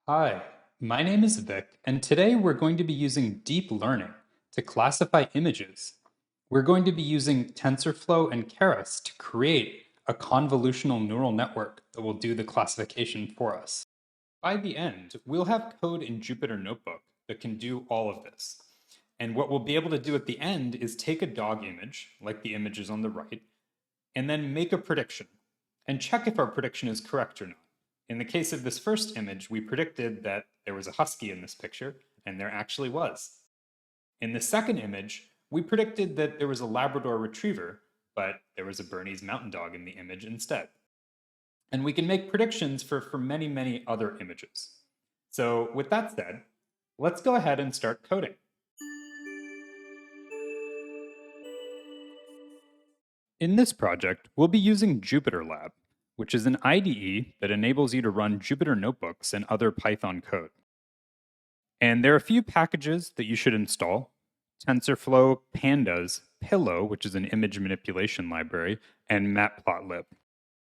Hi, my name is Vic, and today we're going to be using deep learning to classify images. We're going to be using TensorFlow and Keras to create a convolutional neural network that will do the classification for us. By the end, we'll have code in Jupyter Notebook that can do all of this. And what we'll be able to do at the end is take a dog image, like the images on the right, and then make a prediction and check if our prediction is correct or not. In the case of this first image, we predicted that there was a husky in this picture, and there actually was. In the second image, we predicted that there was a Labrador retriever, but there was a Bernese mountain dog in the image instead. And we can make predictions for many, many other images. So with that said, let's go ahead and start coding. In this project, we'll be using JupyterLab, which is an IDE that enables you to run Jupyter notebooks and other Python code. And there are a few packages that you should install: TensorFlow, Pandas, Pillow, which is an image manipulation library, and Matplotlib.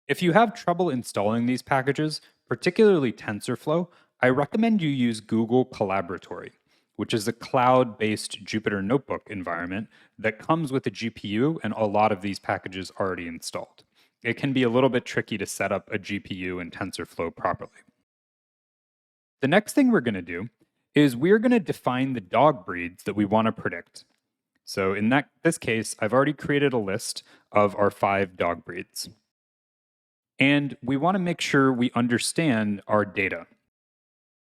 If you have trouble installing these packages, particularly TensorFlow, I recommend you use Google Colaboratory, which is a cloud-based Jupyter notebook environment that comes with a GPU and a lot of these packages already installed. It can be a little bit tricky to set up a GPU in TensorFlow properly. The next thing we're going to do is we're going to define the dog breeds that we want to predict. So in this case, I've already created a list of our 5 dog breeds. And we want to make sure we understand our data.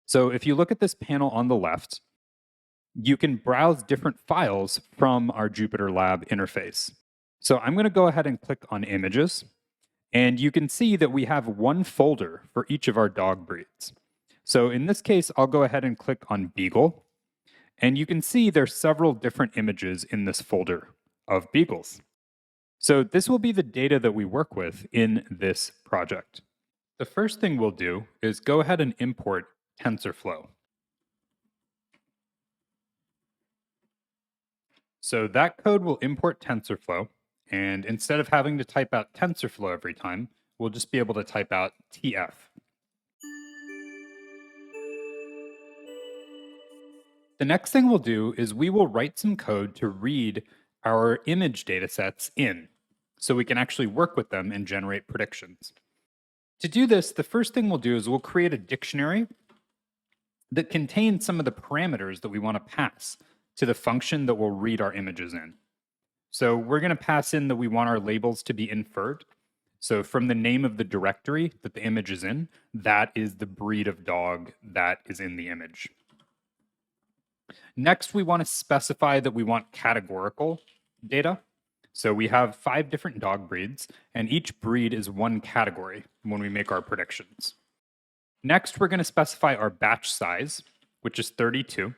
So if you look at this panel on the left, you can browse different files from our JupyterLab interface. So I'm going to go ahead and click on Images, and you can see that we have one folder for each of our dog breeds. So in this case, I'll go ahead and click on Beagle, and you can see there's several different images in this folder of beagles. So this will be the data that we work with in this project. The first thing we'll do is go ahead and import TensorFlow. So that code will import TensorFlow, and instead of having to type out TensorFlow every time, we'll just be able to type out TF. The next thing we'll do is we will write some code to read our image datasets in, so we can actually work with them and generate predictions. To do this, the first thing we'll do is we'll create a dictionary that contains some of the parameters that we want to pass to the function that will read our images in. So we're going to pass in that we want our labels to be inferred. So from the name of the directory that the image is in, that is the breed of dog that is in the image. Next, we want to specify that we want categorical data. So we have 5 different dog breeds, and each breed is one category when we make our predictions. Next, we're going to specify our batch size, which is 32.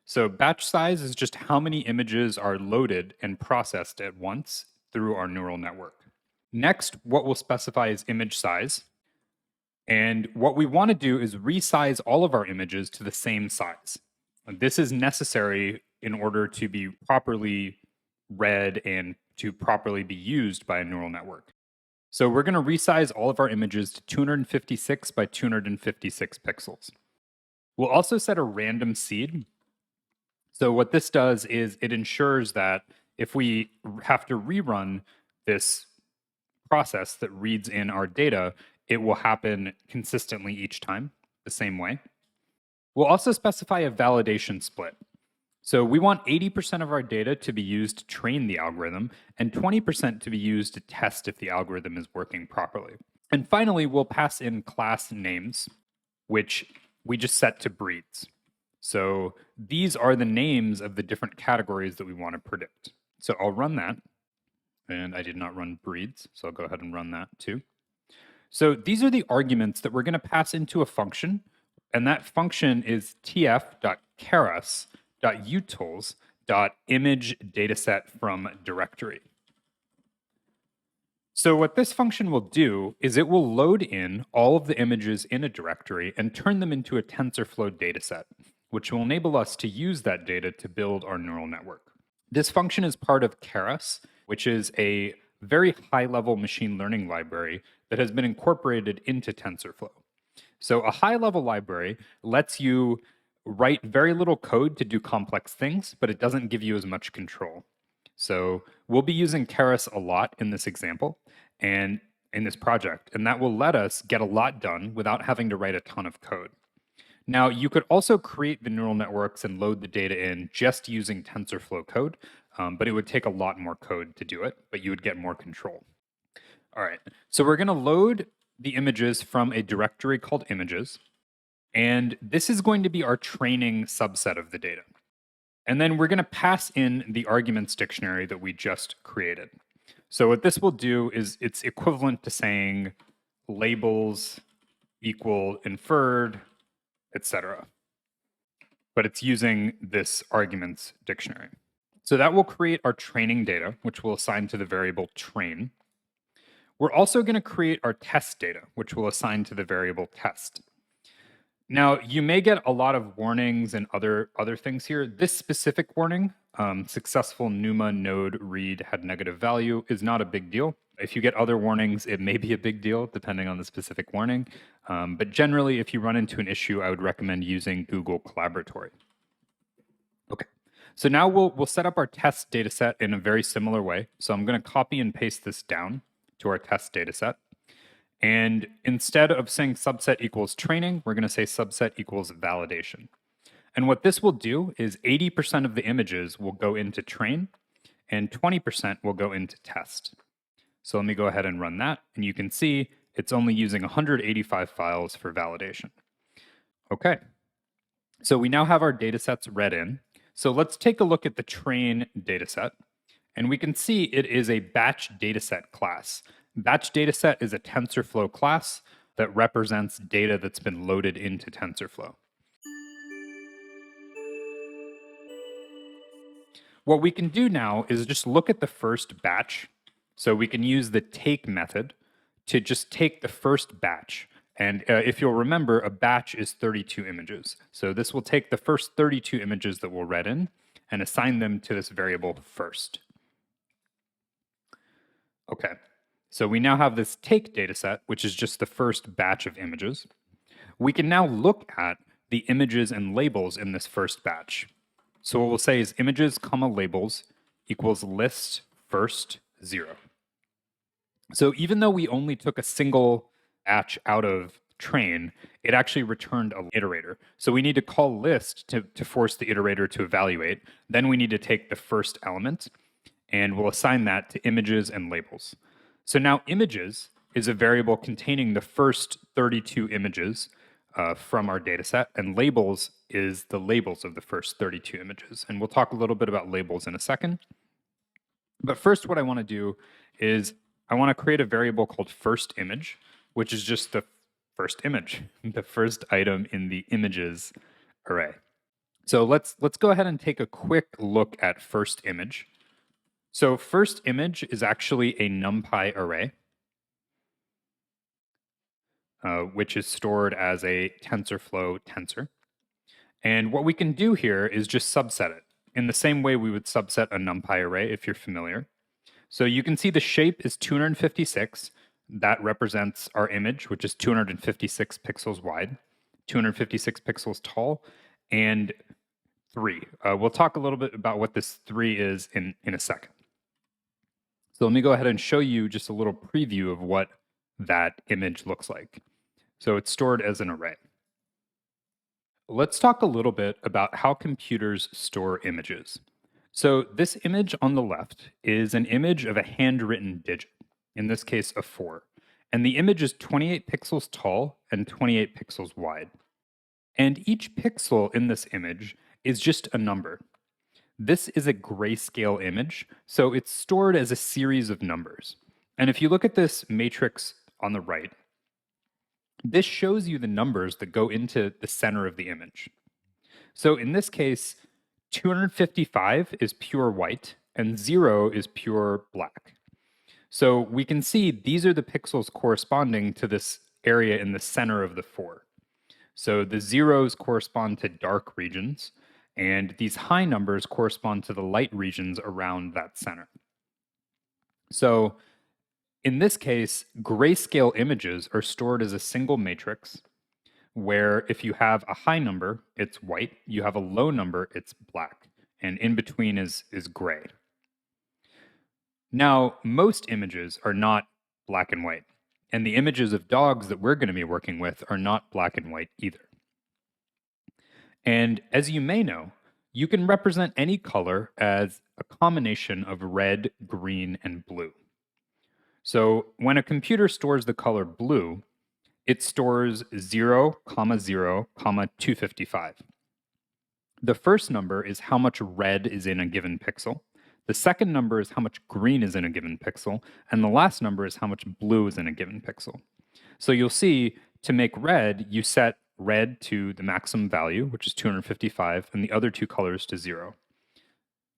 So batch size is just how many images are loaded and processed at once through our neural network. Next, what we'll specify is image size. And what we want to do is resize all of our images to the same size. This is necessary in order to be properly read and to properly be used by a neural network. So we're going to resize all of our images to 256 by 256 pixels. We'll also set a random seed. So what this does is it ensures that if we have to rerun this process that reads in our data, it will happen consistently each time, the same way. We'll also specify a validation split. So we want 80% of our data to be used to train the algorithm and 20% to be used to test if the algorithm is working properly. And finally, we'll pass in class names, which we just set to breeds. So these are the names of the different categories that we want to predict. So I'll run that. And I did not run breeds, so I'll go ahead and run that too. So these are the arguments that we're going to pass into a function, and that function is tf.keras.utils.image dataset from directory. So what this function will do is it will load in all of the images in a directory and turn them into a TensorFlow dataset, which will enable us to use that data to build our neural network. This function is part of Keras, which is a very high-level machine learning library that has been incorporated into TensorFlow. So a high-level library lets you write very little code to do complex things, but it doesn't give you as much control. So we'll be using Keras a lot in this example and in this project, and that will let us get a lot done without having to write a ton of code. Now, you could also create the neural networks and load the data in just using TensorFlow code, but it would take a lot more code to do it, but you would get more control. All right, so we're going to load the images from a directory called images, and this is going to be our training subset of the data. And then we're going to pass in the arguments dictionary that we just created. So what this will do is it's equivalent to saying labels equal inferred, etc. But it's using this arguments dictionary. So that will create our training data, which we'll assign to the variable train. We're also going to create our test data, which we'll assign to the variable test. Now, you may get a lot of warnings and other things here. This specific warning, successful NUMA node read had negative value, is not a big deal. If you get other warnings, it may be a big deal depending on the specific warning. But generally, if you run into an issue, I would recommend using Google Collaboratory. Okay, so now we'll set up our test data set in a very similar way. So I'm going to copy and paste this down to our test data set. And instead of saying subset equals training, we're going to say subset equals validation. And what this will do is 80% of the images will go into train and 20% will go into test. So let me go ahead and run that. And you can see it's only using 185 files for validation. Okay, so we now have our data sets read in. So let's take a look at the train data set. And we can see it is a batch dataset class. Batch dataset is a TensorFlow class that represents data that's been loaded into TensorFlow. What we can do now is just look at the first batch. So we can use the take method to just take the first batch. And if you'll remember, a batch is 32 images. So this will take the first 32 images that we'll read in and assign them to this variable first. Okay, so we now have this take dataset, which is just the first batch of images. We can now look at the images and labels in this first batch. So what we'll say is images comma labels equals list first 0. So even though we only took a single batch out of train, it actually returned an iterator. So we need to call list to force the iterator to evaluate. Then we need to take the first element and we'll assign that to images and labels. So now images is a variable containing the first 32 images from our data set, and labels is the labels of the first 32 images. And we'll talk a little bit about labels in a second. But first, what I want to do is I want to create a variable called first image, which is just the first image, the first item in the images array. So let's go ahead and take a quick look at first image. So first image is actually a NumPy array, which is stored as a TensorFlow tensor. And what we can do here is just subset it in the same way we would subset a NumPy array if you're familiar. So you can see the shape is 256. That represents our image, which is 256 pixels wide, 256 pixels tall, and 3. We'll talk a little bit about what this 3 is in a second. So let me go ahead and show you just a little preview of what that image looks like. So it's stored as an array. Let's talk a little bit about how computers store images. So this image on the left is an image of a handwritten digit, in this case a 4. And the image is 28 pixels tall and 28 pixels wide. And each pixel in this image is just a number. This is a grayscale image, so it's stored as a series of numbers. And if you look at this matrix on the right, this shows you the numbers that go into the center of the image. So in this case, 255 is pure white and 0 is pure black. So we can see these are the pixels corresponding to this area in the center of the 4. So the zeros correspond to dark regions, and these high numbers correspond to the light regions around that center. So in this case, grayscale images are stored as a single matrix, where if you have a high number, it's white. You have a low number, it's black. And in between is gray. Now, most images are not black and white. And the images of dogs that we're going to be working with are not black and white either. And as you may know, you can represent any color as a combination of red, green, and blue. So when a computer stores the color blue, it stores 0, 0, 255. The first number is how much red is in a given pixel. The second number is how much green is in a given pixel. And the last number is how much blue is in a given pixel. So you'll see to make red, you set red to the maximum value, which is 255, and the other two colors to 0.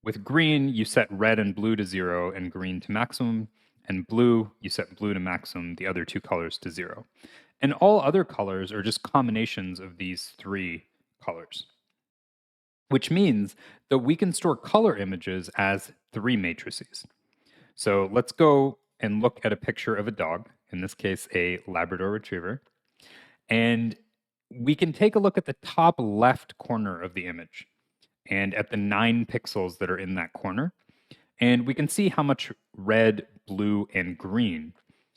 With green, you set red and blue to 0 and green to maximum, and blue, you set blue to maximum, the other two colors to 0. And all other colors are just combinations of these three colors, which means that we can store color images as three matrices. So let's go and look at a picture of a dog, in this case, a Labrador Retriever. And we can take a look at the top left corner of the image and at the 9 pixels that are in that corner. And we can see how much red, blue, and green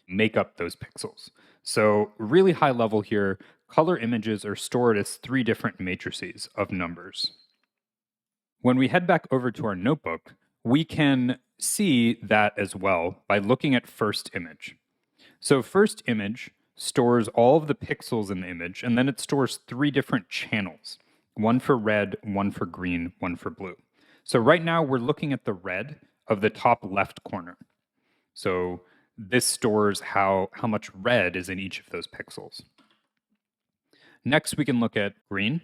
make up those pixels. So really high level here, color images are stored as three different matrices of numbers. When we head back over to our notebook, we can see that as well by looking at first image. So first image stores all of the pixels in the image, and then it stores three different channels, one for red, one for green, one for blue. So right now we're looking at the red of the top left corner. So this stores how much red is in each of those pixels. Next, we can look at green,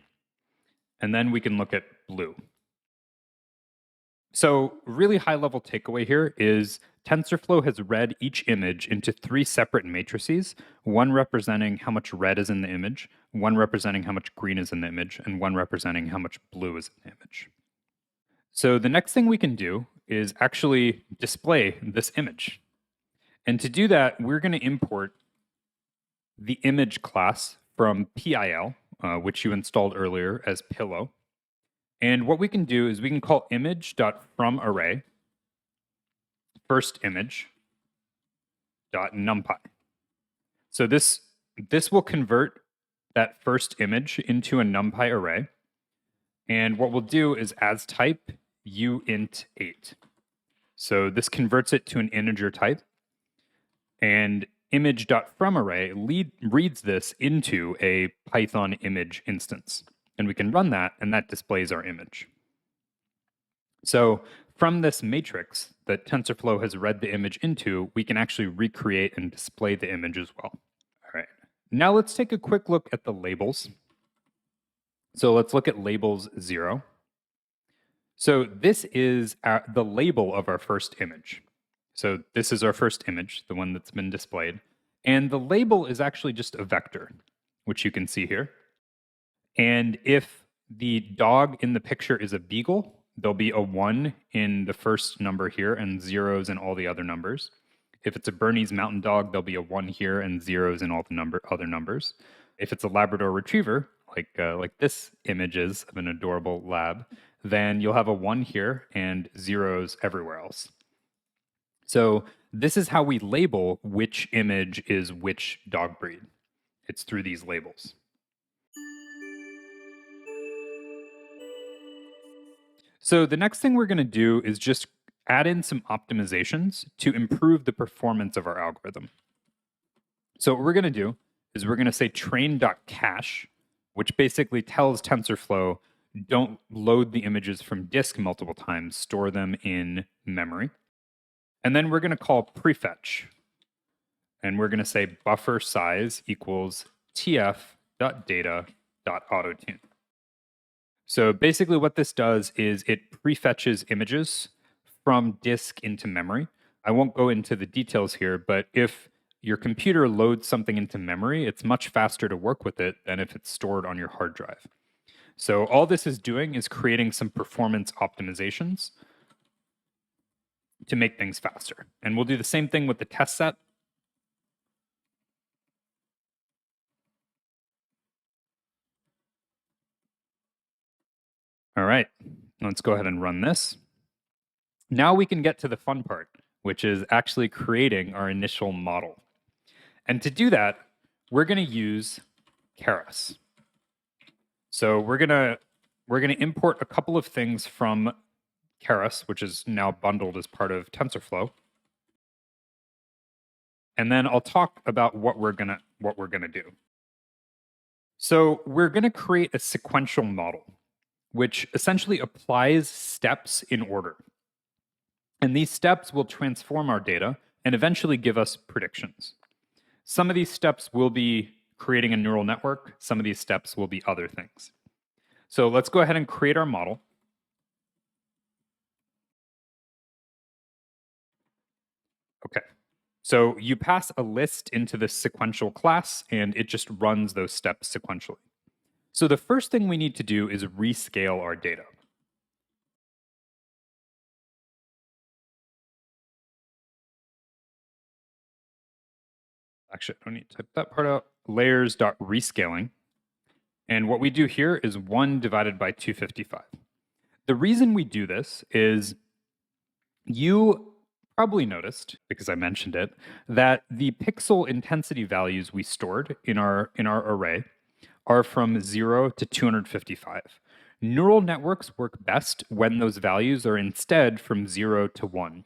and then we can look at blue. So really high-level takeaway here is TensorFlow has read each image into three separate matrices, one representing how much red is in the image, one representing how much green is in the image, and one representing how much blue is in the image. So the next thing we can do is actually display this image. And to do that, we're going to import the image class from PIL, which you installed earlier as Pillow. And what we can do is we can call image.fromArray first image.numpy. So this will convert that first image into a NumPy array. And what we'll do is as type uint8. So this converts it to an integer type. And image.fromArray reads this into a Python image instance. And we can run that, and that displays our image. So from this matrix that TensorFlow has read the image into, we can actually recreate and display the image as well. All right. Now let's take a quick look at the labels. So let's look at labels 0. So this is the label of our first image. So this is our first image, the one that's been displayed. And the label is actually just a vector, which you can see here. And if the dog in the picture is a beagle, there'll be a 1 in the first number here and zeros in all the other numbers. If it's a Bernese Mountain Dog, there'll be a 1 here and zeros in all the other numbers. If it's a Labrador Retriever, like this image is of an adorable lab, then you'll have a 1 here and zeros everywhere else. So this is how we label which image is which dog breed. It's through these labels. So the next thing we're going to do is just add in some optimizations to improve the performance of our algorithm. So what we're going to do is we're going to say train.cache, which basically tells TensorFlow, don't load the images from disk multiple times, store them in memory. And then we're going to call prefetch. And we're going to say buffer size equals tf.data.autotune. So basically what this does is it prefetches images from disk into memory. I won't go into the details here, but if your computer loads something into memory, it's much faster to work with it than if it's stored on your hard drive. So all this is doing is creating some performance optimizations to make things faster. And we'll do the same thing with the test set. All right, let's go ahead and run this. Now we can get to the fun part, which is actually creating our initial model. And to do that, we're going to use Keras. So we're going to import a couple of things from Keras, which is now bundled as part of TensorFlow. And then I'll talk about what we're going to do. So we're going to create a sequential model, which essentially applies steps in order. And these steps will transform our data and eventually give us predictions. Some of these steps will be creating a neural network. Some of these steps will be other things. So let's go ahead and create our model. Okay. So you pass a list into this sequential class, and it just runs those steps sequentially. So the first thing we need to do is rescale our data. Actually, I don't need to type that part out. Layers.rescaling. And what we do here is 1 divided by 255. The reason we do this is you probably noticed, because I mentioned it, that the pixel intensity values we stored in our array are from 0 to 255. Neural networks work best when those values are instead from 0 to 1.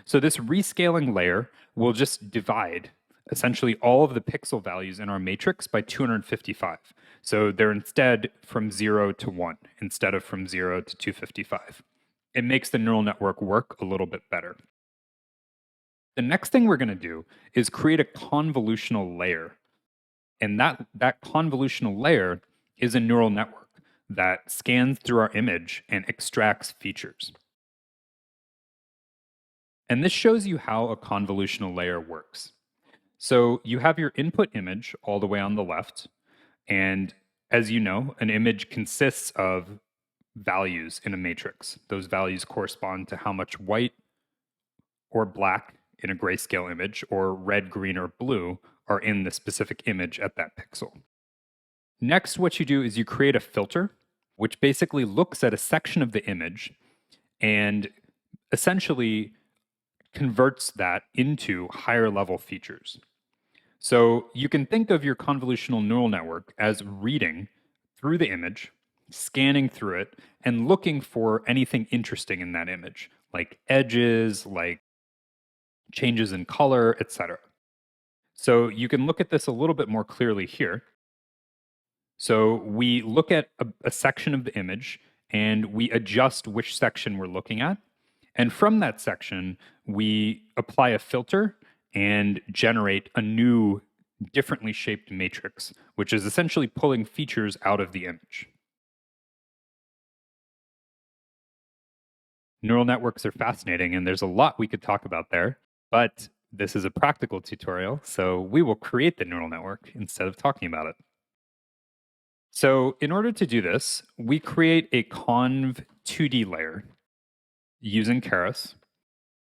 So this rescaling layer will just divide essentially all of the pixel values in our matrix by 255. So they're instead from 0 to 1 instead of from 0 to 255. It makes the neural network work a little bit better. The next thing we're going to do is create a convolutional layer. And that convolutional layer is a neural network that scans through our image and extracts features. And this shows you how a convolutional layer works. So you have your input image all the way on the left. And as you know, an image consists of values in a matrix. Those values correspond to how much white or black in a grayscale image or red, green, or blue are in the specific image at that pixel. Next, what you do is you create a filter, which basically looks at a section of the image and essentially converts that into higher level features. So you can think of your convolutional neural network as reading through the image, scanning through it, and looking for anything interesting in that image, like edges, like changes in color, etc. So you can look at this a little bit more clearly here. So we look at a section of the image and we adjust which section we're looking at. And from that section, we apply a filter and generate a new differently shaped matrix, which is essentially pulling features out of the image. Neural networks are fascinating, and there's a lot we could talk about there, but this is a practical tutorial, so we will create the neural network instead of talking about it. So in order to do this, we create a conv 2D layer using Keras.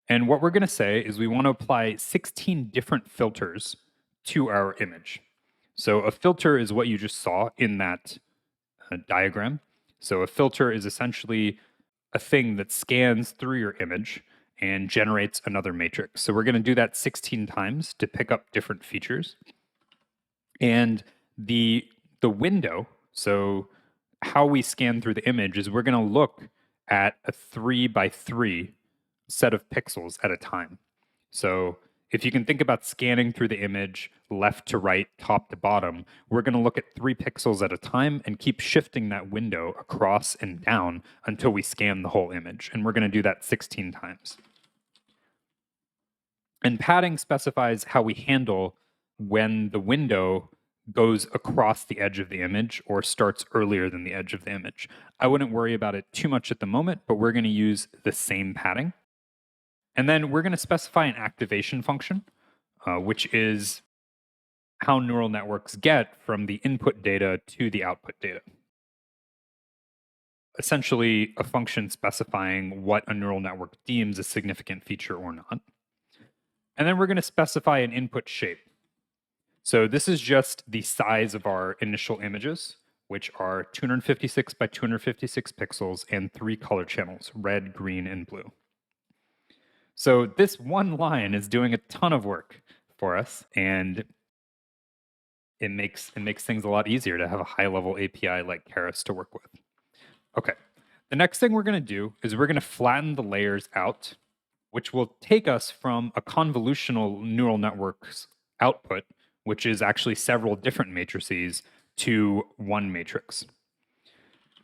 And what we're going to say is we want to apply 16 different filters to our image. So a filter is what you just saw in that diagram. So a filter is essentially a thing that scans through your image and generates another matrix. So we're going to do that 16 times to pick up different features. And the window, so how we scan through the image is we're going to look at a 3 by 3 set of pixels at a time. So if you can think about scanning through the image left to right, top to bottom, we're going to look at 3 pixels at a time and keep shifting that window across and down until we scan the whole image. And we're going to do that 16 times. And padding specifies how we handle when the window goes across the edge of the image or starts earlier than the edge of the image. I wouldn't worry about it too much at the moment, but we're going to use the same padding. And then we're going to specify an activation function, which is how neural networks get from the input data to the output data. Essentially, a function specifying what a neural network deems a significant feature or not. And then we're going to specify an input shape. So this is just the size of our initial images. which are 256 by 256 pixels and 3 color channels, red, green, and blue. So this one line is doing a ton of work for us, and it makes things a lot easier to have a high-level API like Keras to work with. Okay, the next thing we're going to do is we're going to flatten the layers out, which will take us from a convolutional neural network's output, which is actually several different matrices, to one matrix.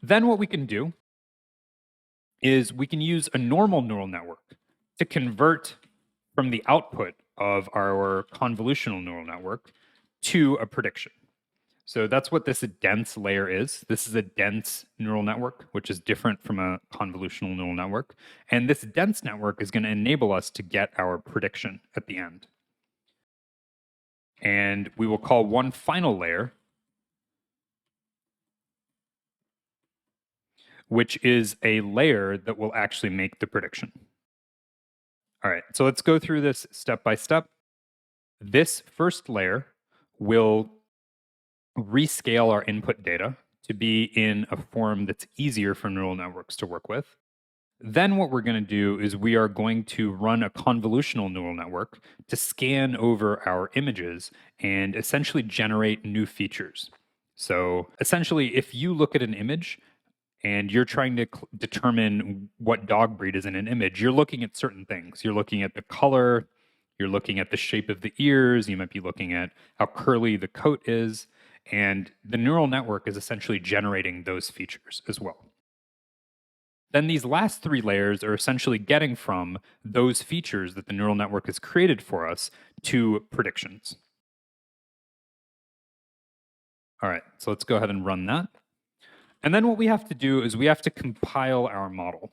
Then what we can do is we can use a normal neural network to convert from the output of our convolutional neural network to a prediction. So that's what this dense layer is. This is a dense neural network, which is different from a convolutional neural network. And this dense network is going to enable us to get our prediction at the end. And we will call one final layer, which is a layer that will actually make the prediction. All right, so let's go through this step by step. This first layer will rescale our input data to be in a form that's easier for neural networks to work with. Then what we're going to do is we are going to run a convolutional neural network to scan over our images and essentially generate new features. So essentially, if you look at an image and you're trying to determine what dog breed is in an image, you're looking at certain things. You're looking at the color, you're looking at the shape of the ears, you might be looking at how curly the coat is, and the neural network is essentially generating those features as well. Then these last three layers are essentially getting from those features that the neural network has created for us to predictions. All right, so let's go ahead and run that. And then what we have to do is we have to compile our model.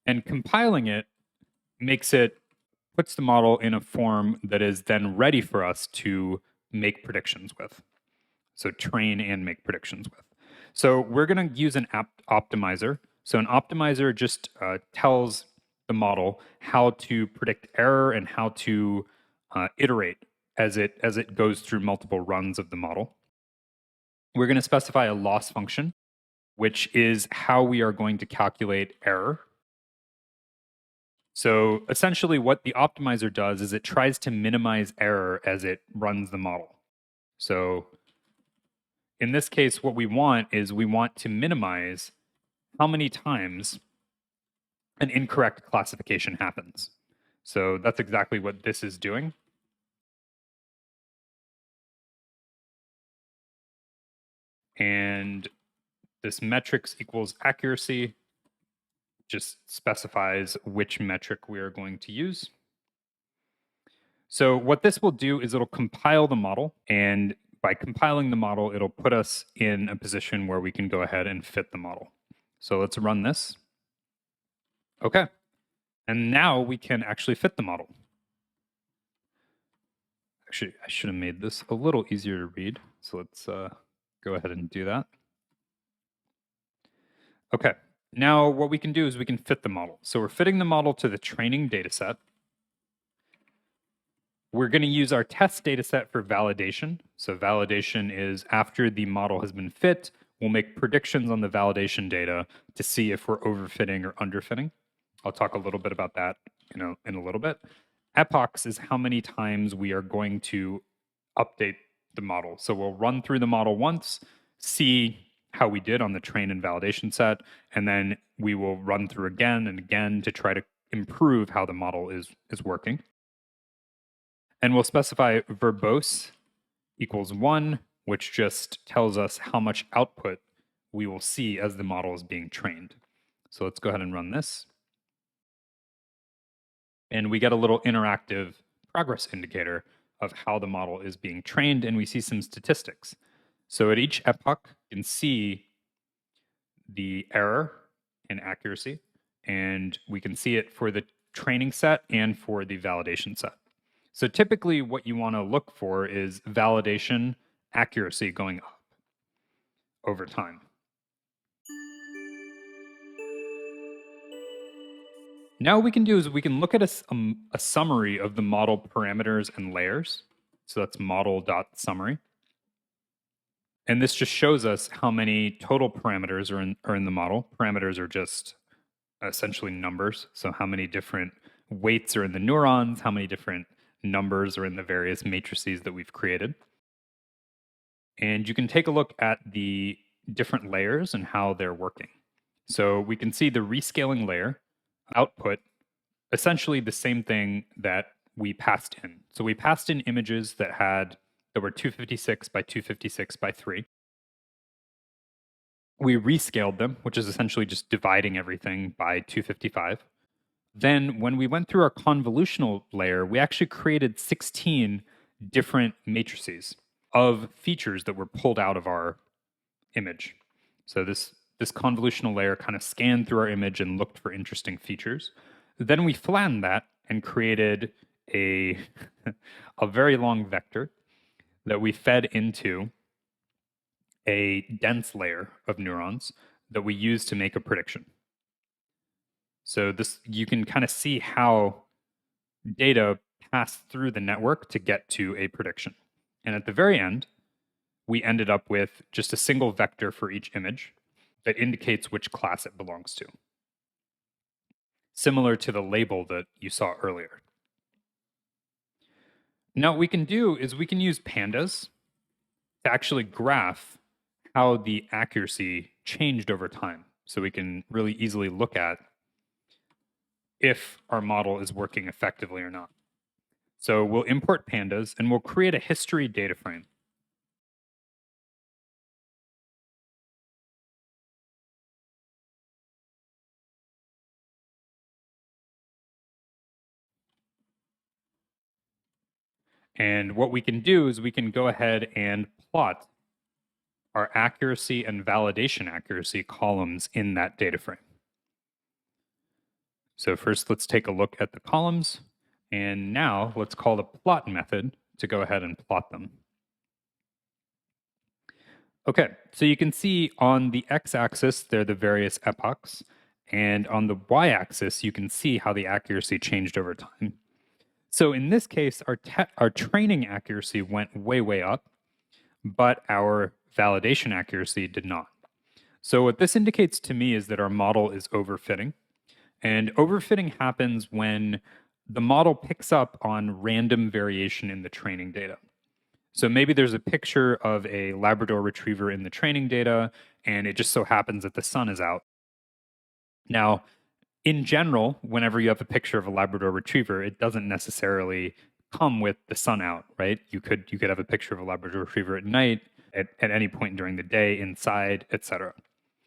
And compiling it puts the model in a form that is then ready for us to make predictions with. So train and make predictions with. So we're going to use an optimizer. So an optimizer just tells the model how to predict error and how to iterate as it goes through multiple runs of the model. We're going to specify a loss function, which is how we are going to calculate error. So essentially what the optimizer does is it tries to minimize error as it runs the model. So in this case, what we want is we want to minimize how many times an incorrect classification happens. So that's exactly what this is doing. And this metrics equals accuracy just specifies which metric we are going to use. So what this will do is it'll compile the model, and by compiling the model, it'll put us in a position where we can go ahead and fit the model. So let's run this. Okay. And now we can actually fit the model. Actually, I should have made this a little easier to read. So let's go ahead and do that. Okay. Now what we can do is we can fit the model. So we're fitting the model to the training data set. We're going to use our test data set for validation. So validation is after the model has been fit, we'll make predictions on the validation data to see if we're overfitting or underfitting. I'll talk a little bit about that in a little bit. Epochs is how many times we are going to update the model. So we'll run through the model once, see how we did on the train and validation set, and then we will run through again and again to try to improve how the model is working. And we'll specify verbose equals 1, which just tells us how much output we will see as the model is being trained. So let's go ahead and run this. And we get a little interactive progress indicator of how the model is being trained, and we see some statistics. So at each epoch, you can see the error and accuracy, and we can see it for the training set and for the validation set. So typically what you want to look for is validation accuracy going up over time. Now what we can do is we can look at a summary of the model parameters and layers. So that's model.summary. And this just shows us how many total parameters are in the model. Parameters are just essentially numbers. So how many different weights are in the neurons, how many different numbers are in the various matrices that we've created. And you can take a look at the different layers and how they're working. So we can see the rescaling layer output essentially the same thing that we passed in. So we passed in images that were 256 by 256 by 3. We rescaled them, which is essentially just dividing everything by 255. Then when we went through our convolutional layer, we actually created 16 different matrices of features that were pulled out of our image. So this convolutional layer kind of scanned through our image and looked for interesting features. Then we flattened that and created a a very long vector that we fed into a dense layer of neurons that we use to make a prediction. So this you can kind of see how data pass through the network to get to a prediction. And at the very end, we ended up with just a single vector for each image that indicates which class it belongs to, similar to the label that you saw earlier. Now, what we can do is we can use pandas to actually graph how the accuracy changed over time. So we can really easily look at if our model is working effectively or not. So we'll import pandas and we'll create a history data frame. And what we can do is we can go ahead and plot our accuracy and validation accuracy columns in that data frame. So first, let's take a look at the columns. And now let's call the plot method to go ahead and plot them. Okay, so you can see on the x-axis, they're the various epochs. And on the y-axis, you can see how the accuracy changed over time. So in this case, our training accuracy went way up, but our validation accuracy did not. So what this indicates to me is that our model is overfitting. And overfitting happens when the model picks up on random variation in the training data. So maybe there's a picture of a Labrador retriever in the training data, and it just so happens that the sun is out. Now, in general, whenever you have a picture of a Labrador retriever, it doesn't necessarily come with the sun out, right? You could have a picture of a Labrador retriever at night, at any point during the day, inside, etc.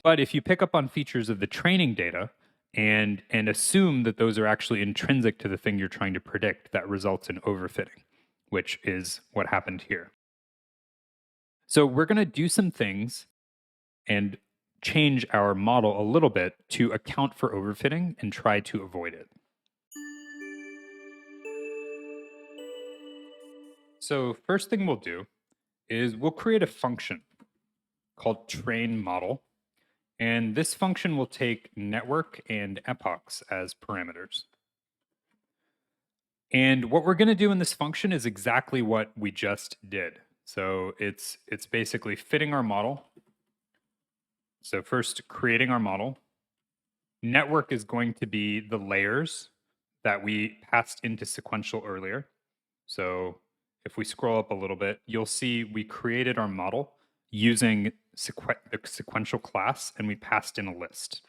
But if you pick up on features of the training data and assume that those are actually intrinsic to the thing you're trying to predict, that results in overfitting, which is what happened here. So we're going to do some things and change our model a little bit to account for overfitting and try to avoid it. So first thing we'll do is we'll create a function called train model. And this function will take network and epochs as parameters. And what we're going to do in this function is exactly what we just did. So it's basically fitting our model. So first, creating our model. Network is going to be the layers that we passed into sequential earlier. So if we scroll up a little bit, you'll see we created our model using the sequential class, and we passed in a list.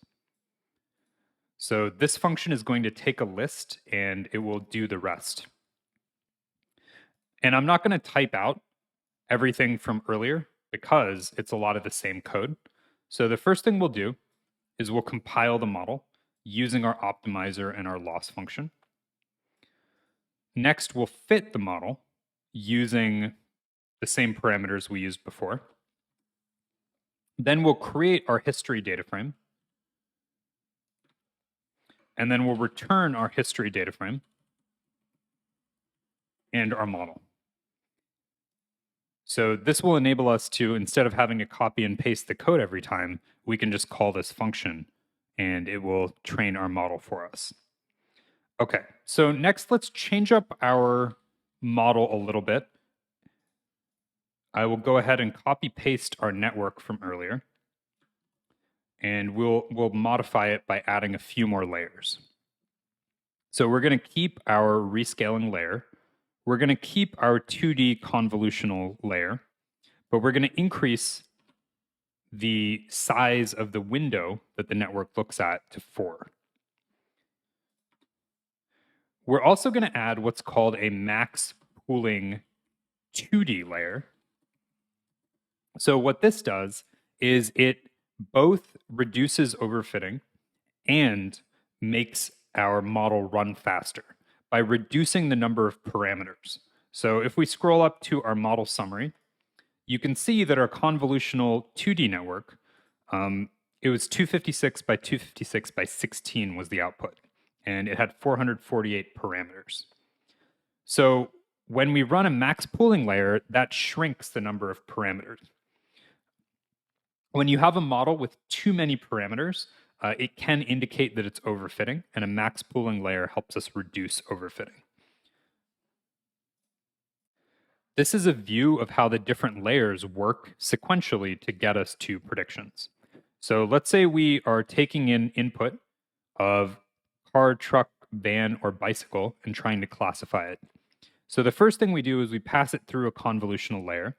So this function is going to take a list, and it will do the rest. And I'm not going to type out everything from earlier because it's a lot of the same code. So the first thing we'll do is we'll compile the model using our optimizer and our loss function. Next, we'll fit the model using the same parameters we used before. Then we'll create our history data frame. And then we'll return our history data frame and our model. So this will enable us to, instead of having to copy and paste the code every time, we can just call this function and it will train our model for us. Okay, so next let's change up our model a little bit. I will go ahead and copy paste our network from earlier, and we'll modify it by adding a few more layers. So we're going to keep our rescaling layer. We're going to keep our 2D convolutional layer, but we're going to increase the size of the window that the network looks at to 4. We're also going to add what's called a max pooling 2D layer. So what this does is it both reduces overfitting and makes our model run faster by reducing the number of parameters. So if we scroll up to our model summary, you can see that our convolutional 2D network, it was 256 by 256 by 16 was the output, and it had 448 parameters. So when we run a max pooling layer, that shrinks the number of parameters. When you have a model with too many parameters, it can indicate that it's overfitting, and a max pooling layer helps us reduce overfitting. This is a view of how the different layers work sequentially to get us to predictions. So let's say we are taking in input of car, truck, van, or bicycle and trying to classify it. So the first thing we do is we pass it through a convolutional layer.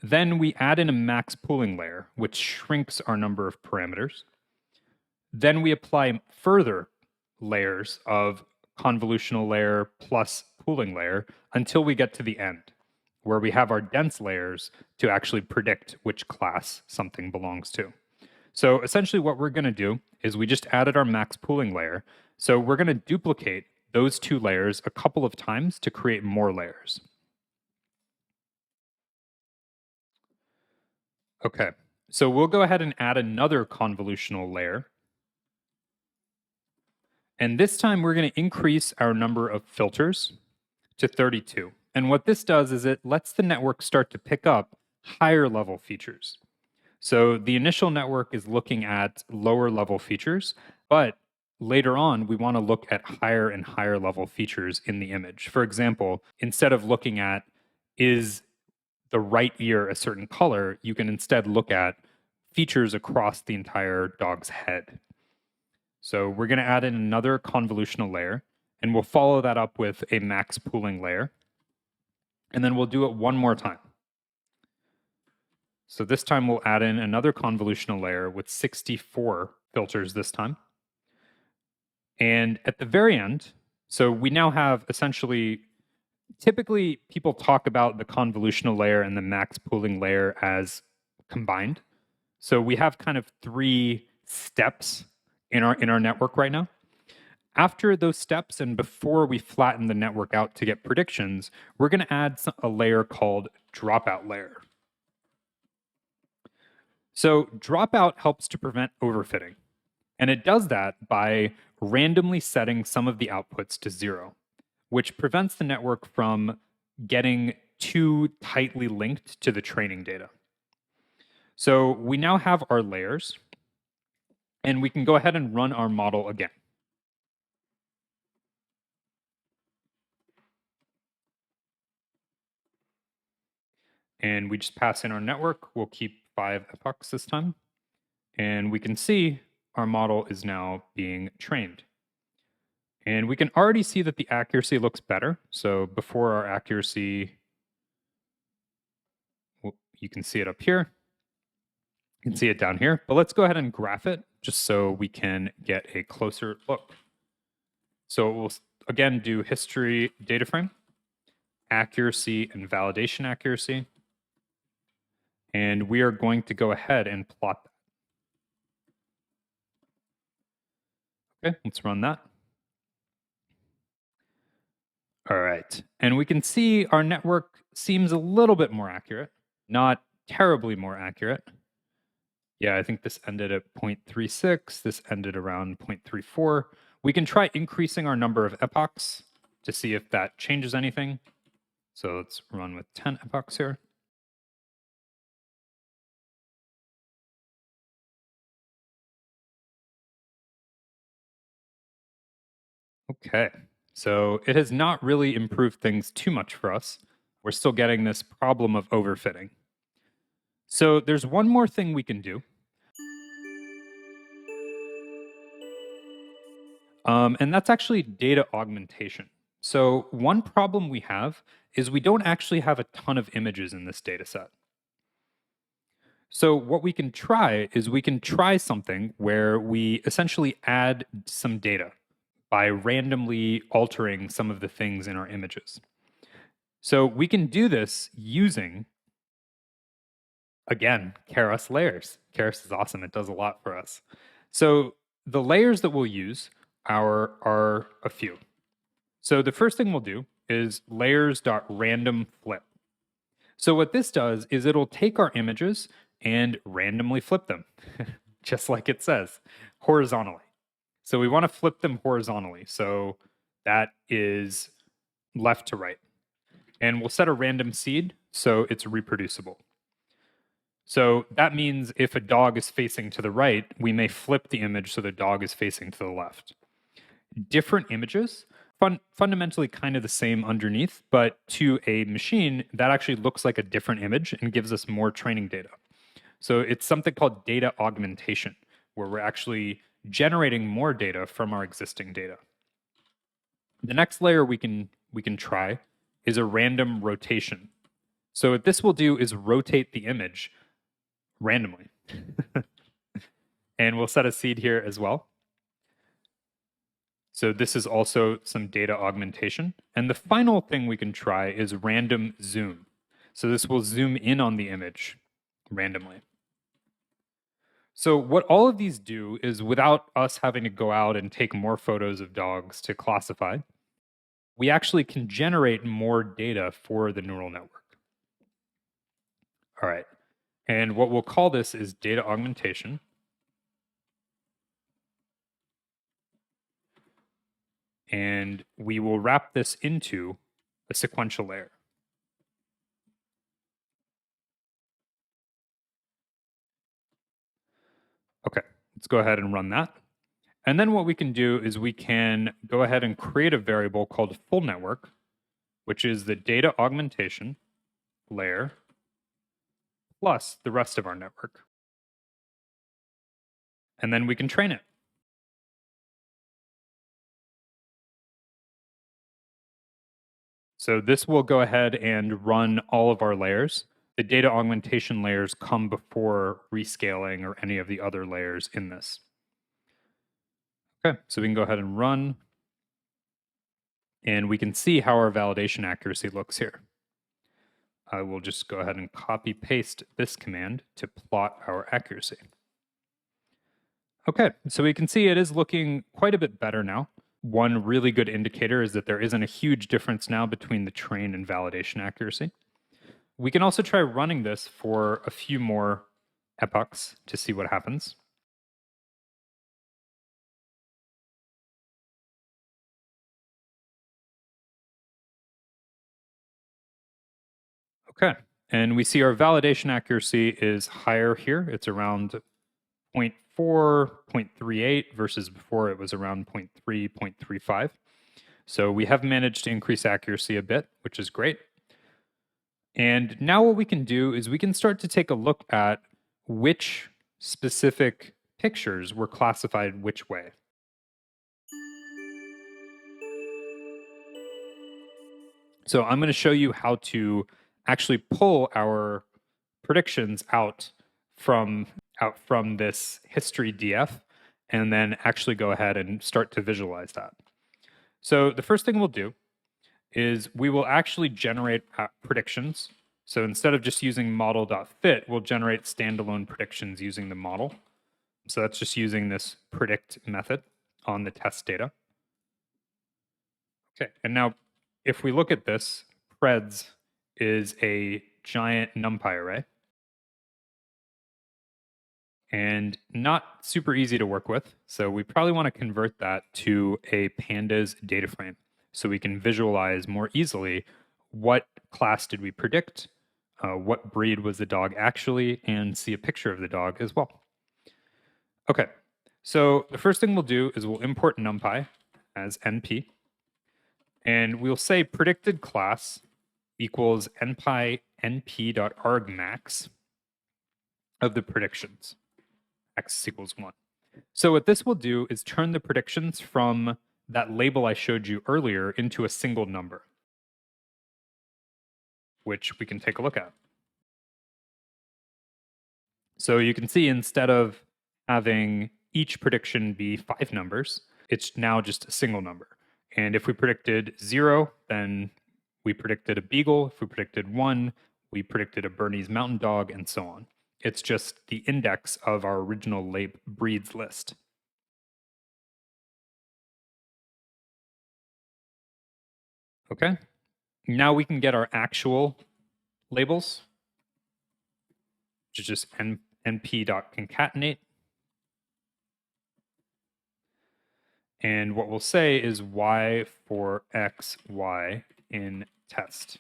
Then we add in a max pooling layer, which shrinks our number of parameters. Then we apply further layers of convolutional layer plus pooling layer until we get to the end, where we have our dense layers to actually predict which class something belongs to. So essentially what we're going to do is we just added our max pooling layer. So we're going to duplicate those 2 layers a couple of times to create more layers. Okay, so we'll go ahead and add another convolutional layer. And this time we're going to increase our number of filters to 32. And what this does is it lets the network start to pick up higher level features. So the initial network is looking at lower level features, but later on we want to look at higher and higher level features in the image. For example, instead of looking at is the right ear a certain color, you can instead look at features across the entire dog's head. So we're going to add in another convolutional layer, and we'll follow that up with a max pooling layer. And then we'll do it one more time. So this time we'll add in another convolutional layer with 64 filters this time. And at the very end, so we now have essentially, typically people talk about the convolutional layer and the max pooling layer as combined. So we have kind of 3 steps in our network right now. After those steps and before we flatten the network out to get predictions, we're going to add a layer called dropout layer. So dropout helps to prevent overfitting. And it does that by randomly setting some of the outputs to 0, which prevents the network from getting too tightly linked to the training data. So we now have our layers, and we can go ahead and run our model again. And we just pass in our network. We'll keep 5 epochs this time. And we can see our model is now being trained. And we can already see that the accuracy looks better. So before our accuracy, you can see it up here. You can see it down here. But let's go ahead and graph it just so we can get a closer look. So we'll again do history data frame, accuracy and validation accuracy. And we are going to go ahead and plot that. Okay, let's run that. All right, and we can see our network seems a little bit more accurate, not terribly more accurate. Yeah, I think this ended at 0.36, this ended around 0.34. We can try increasing our number of epochs to see if that changes anything. So let's run with 10 epochs here. Okay, so it has not really improved things too much for us. we're still getting this problem of overfitting. So there's one more thing we can do. And that's actually data augmentation. So one problem we have is we don't actually have a ton of images in this data set. So what we can try is we can try something where we essentially add some data by randomly altering some of the things in our images. So we can do this using, again, Keras layers. Keras is awesome. It does a lot for us. So the layers that we'll use are a few. So the first thing we'll do is layers.randomFlip. So what this does is it'll take our images and randomly flip them, just like it says, horizontally. So we want to flip them horizontally. So that is left to right. And we'll set a random seed so it's reproducible. So that means if a dog is facing to the right, we may flip the image so the dog is facing to the left. Different images, fundamentally kind of the same underneath, but to a machine, that actually looks like a different image and gives us more training data. So it's something called data augmentation, where we're actually generating more data from our existing data. The next layer we can try is a random rotation. So what this will do is rotate the image randomly. And we'll set a seed here as well. So this is also some data augmentation. And the final thing we can try is random zoom. So this will zoom in on the image randomly. So what all of these do is, without us having to go out and take more photos of dogs to classify, we actually can generate more data for the neural network. All right. And what we'll call this is data augmentation. And we will wrap this into a sequential layer. Okay, let's go ahead and run that. And then what we can do is we can go ahead and create a variable called full network, which is the data augmentation layer plus the rest of our network. And then we can train it. So this will go ahead and run all of our layers. The data augmentation layers come before rescaling or any of the other layers in this. Okay, so we can go ahead and run. And we can see how our validation accuracy looks here. I will just go ahead and copy paste this command to plot our accuracy. Okay, so we can see it is looking quite a bit better now. One really good indicator is that there isn't a huge difference now between the train and validation accuracy. We can also try running this for a few more epochs to see what happens. Okay, and we see our validation accuracy is higher here. It's around 0.4, 0.38 versus before it was around 0.3, 0.35. So we have managed to increase accuracy a bit, which is great. And now what we can do is we can start to take a look at which specific pictures were classified which way. So I'm going to show you how to actually pull our predictions out from this history DF and then actually go ahead and start to visualize that. So the first thing we'll do is we will actually generate predictions. So instead of just using model.fit, we'll generate standalone predictions using the model. So that's just using this predict method on the test data. Okay, and now if we look at this, preds is a giant NumPy array and not super easy to work with. So we probably want to convert that to a pandas data frame so we can visualize more easily what class did we predict, what breed was the dog actually, and see a picture of the dog as well. Okay, so the first thing we'll do is we'll import NumPy as NP, and we'll say predicted class equals npi np.argmax of the predictions. X equals 1. So what this will do is turn the predictions from that label I showed you earlier into a single number, which we can take a look at. So you can see instead of having each prediction be 5 numbers, it's now just a single number. And if we predicted 0, then we predicted a beagle. If we predicted 1, we predicted a Bernese mountain dog, and so on. It's just the index of our original breeds list. Okay, now we can get our actual labels, which is just np.concatenate. And what we'll say is y for x, y in test.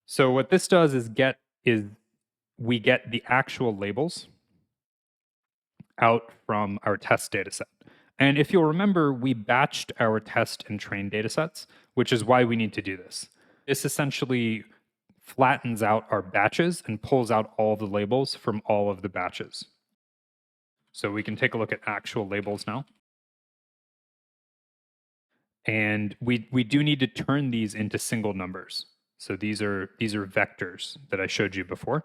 So what this does is we get the actual labels out from our test dataset. And if you'll remember, we batched our test and train datasets, which is why we need to do this. This essentially flattens out our batches and pulls out all the labels from all of the batches. So we can take a look at actual labels now. And we do need to turn these into single numbers. So these are vectors that I showed you before.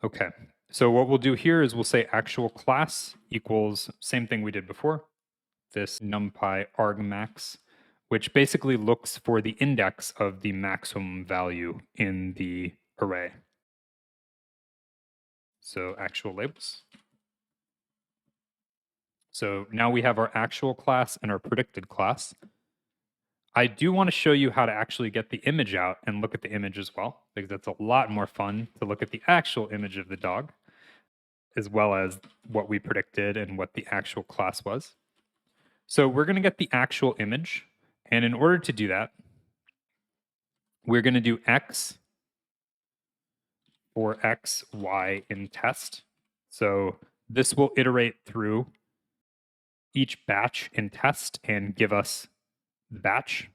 Okay, so what we'll do here is we'll say actual class equals same thing we did before, this numpy argmax, which basically looks for the index of the maximum value in the array. So actual labels. So now we have our actual class and our predicted class. I do want to show you how to actually get the image out and look at the image as well, because it's a lot more fun to look at the actual image of the dog, as well as what we predicted and what the actual class was. So we're going to get the actual image. And in order to do that, we're going to do x for x, y in test. So this will iterate through each batch in test and give us the batch.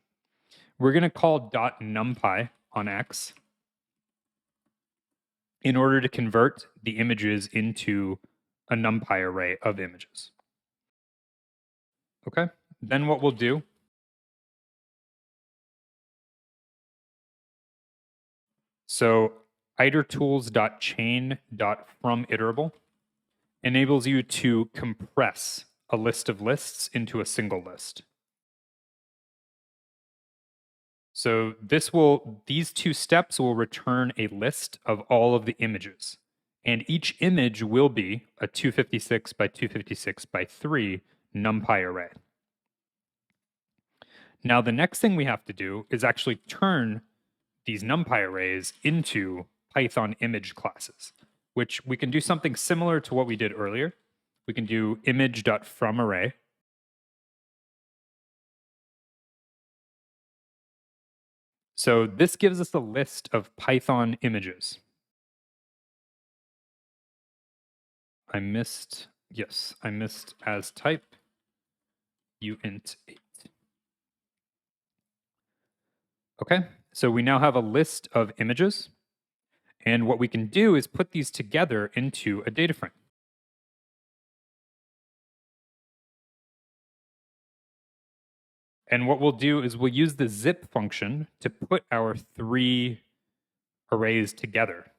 We're going to call .numpy on x in order to convert the images into a numpy array of images. Okay, then what we'll do so itertools.chain.fromIterable enables you to compress a list of lists into a single list. So these two steps will return a list of all of the images. And each image will be a 256 by 256 by 3 numpy array. Now the next thing we have to do is actually turn these numpy arrays into Python image classes, which we can do something similar to what we did earlier. We can do image.fromArray. So this gives us a list of Python images. I missed as type uint8. Okay, so we now have a list of images. And what we can do is put these together into a data frame. And what we'll do is we'll use the zip function to put our 3 arrays together.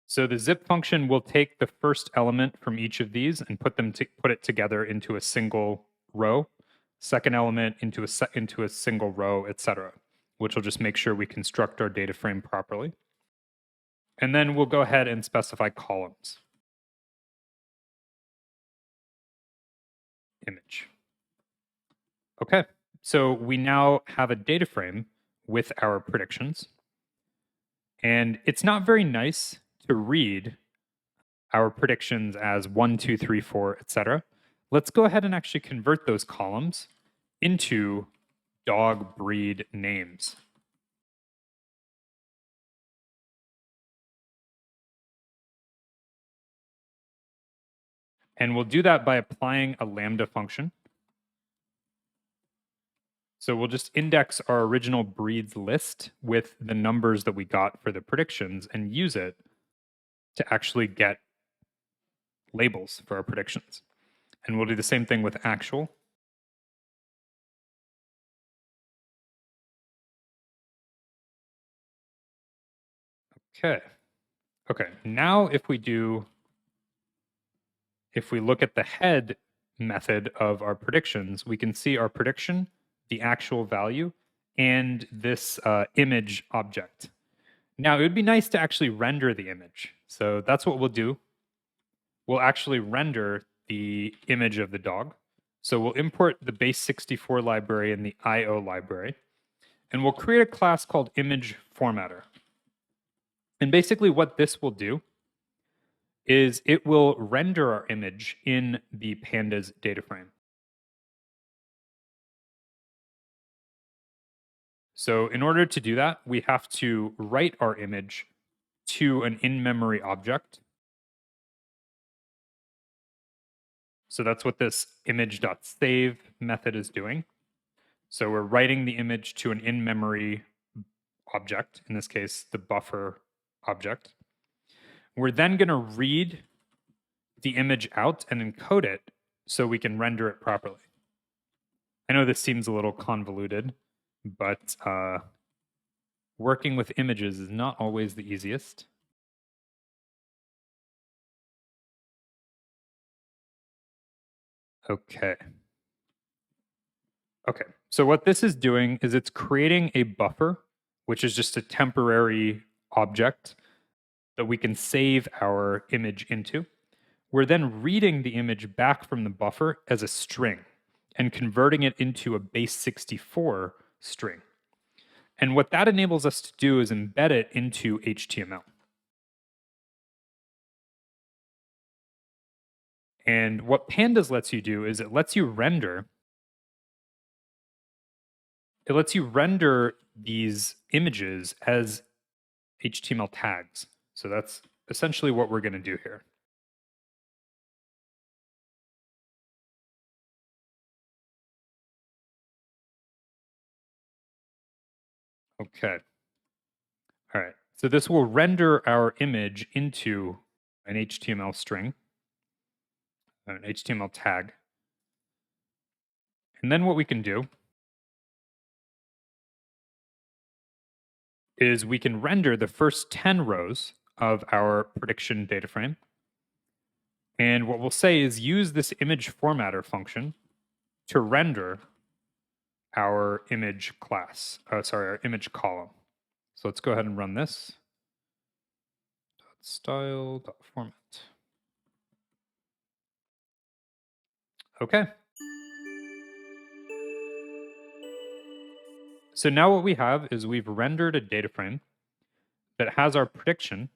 So the zip function will take the first element from each of these and put it together into a single row, second element into a single row, etc., which will just make sure we construct our data frame properly. And then we'll go ahead and specify columns. Image. Okay, so we now have a data frame with our predictions. And it's not very nice to read our predictions as 1, 2, 3, 4, etc. Let's go ahead and actually convert those columns into dog breed names. And we'll do that by applying a lambda function. So we'll just index our original breeds list with the numbers that we got for the predictions and use it to actually get labels for our predictions. And we'll do the same thing with actual. Okay. Okay, now if we look at the head method of our predictions, we can see our prediction, the actual value, and this image object. Now, it would be nice to actually render the image. So that's what we'll do. We'll actually render the image of the dog. So we'll import the base64 library and the IO library, and we'll create a class called image formatter. And basically what this will do is it will render our image in the pandas data frame. So in order to do that, we have to write our image to an in-memory object. So that's what this image.save method is doing. So we're writing the image to an in-memory object, in this case, the buffer object. We're then going to read the image out and encode it so we can render it properly. I know this seems a little convoluted, but working with images is not always the easiest. Okay. Okay, so what this is doing is it's creating a buffer, which is just a temporary object that we can save our image into. We're then reading the image back from the buffer as a string and converting it into a base64 string. And what that enables us to do is embed it into HTML. And what pandas lets you do is it lets you render these images as HTML tags. So that's essentially what we're going to do here. Okay. All right. So this will render our image into an HTML string, an HTML tag. And then what we can do is we can render the first 10 rows of our prediction data frame. And what we'll say is use this image formatter function to render our image class, our image column. So let's go ahead and run this. Style.format. Okay. So now what we have is we've rendered a data frame that has our prediction,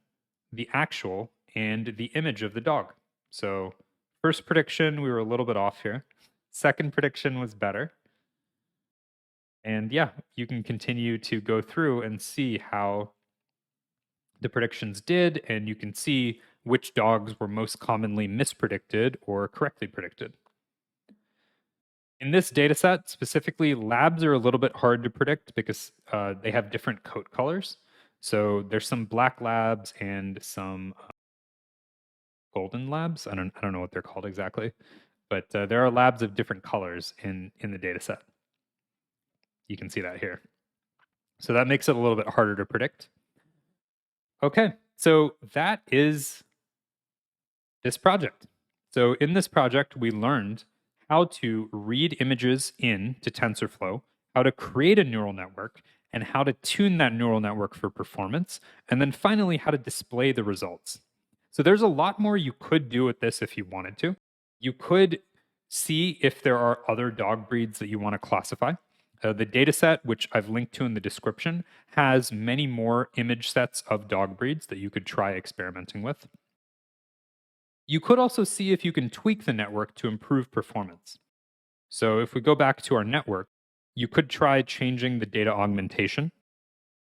the actual, and the image of the dog. So first prediction, we were a little bit off here. Second prediction was better. And yeah, you can continue to go through and see how the predictions did, and you can see which dogs were most commonly mispredicted or correctly predicted. In this data set, specifically, labs are a little bit hard to predict because they have different coat colors. So there's some black labs and some golden labs. I don't know what they're called exactly, but there are labs of different colors in the data set. You can see that here. So that makes it a little bit harder to predict. Okay, so that is this project. So in this project, we learned how to read images into TensorFlow, how to create a neural network, and how to tune that neural network for performance, and then finally how to display the results. So there's a lot more you could do with this if you wanted to. You could see if there are other dog breeds that you want to classify. The dataset, which I've linked to in the description, has many more image sets of dog breeds that you could try experimenting with. You could also see if you can tweak the network to improve performance. So if we go back to our network, you could try changing the data augmentation.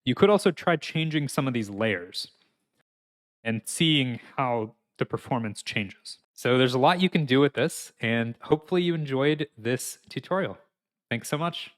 You could also try changing some of these layers and seeing how the performance changes. So there's a lot you can do with this, and hopefully you enjoyed this tutorial. Thanks so much.